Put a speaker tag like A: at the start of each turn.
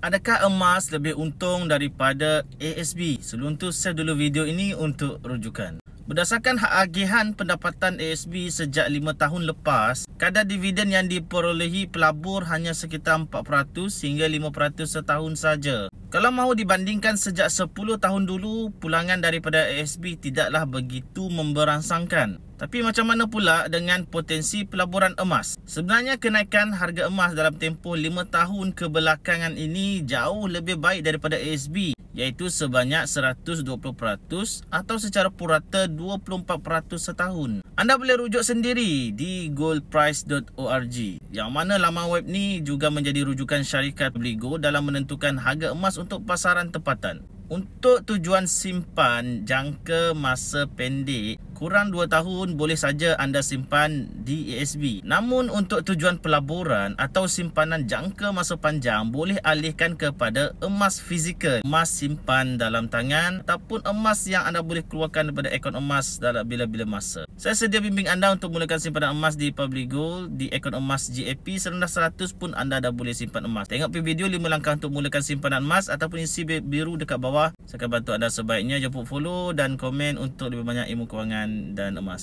A: Adakah emas lebih untung daripada ASB? Sebelum tu, save dulu video ini untuk rujukan. Berdasarkan hak agihan pendapatan ASB sejak 5 tahun lepas, kadar dividen yang diperolehi pelabur hanya sekitar 4% hingga 5% setahun saja. Kalau mahu dibandingkan sejak 10 tahun dulu, pulangan daripada ASB tidaklah begitu memberangsangkan. Tapi macam mana pula dengan potensi pelaburan emas? Sebenarnya kenaikan harga emas dalam tempoh 5 tahun kebelakangan ini jauh lebih baik daripada ASB, iaitu sebanyak 120% atau secara purata 24% setahun. Anda boleh rujuk sendiri di goldprice.org, yang mana laman web ni juga menjadi rujukan syarikat Obligo dalam menentukan harga emas untuk pasaran tempatan. Untuk tujuan simpan jangka masa pendek, kurang 2 tahun boleh saja anda simpan di ASB. Namun untuk tujuan pelaburan atau simpanan jangka masa panjang, boleh alihkan kepada emas fizikal, emas simpan dalam tangan ataupun emas yang anda boleh keluarkan daripada akaun emas dalam bila-bila masa. Saya sedia bimbing anda untuk mulakan simpanan emas di Public Gold di akaun emas GAP. Serendah 100 pun anda dah boleh simpan emas. Tengok video 5 langkah untuk mulakan simpanan emas ataupun isi biru dekat bawah. Saya akan bantu anda sebaiknya. Jangan lupa follow dan komen untuk lebih banyak ilmu kewangan dan emas.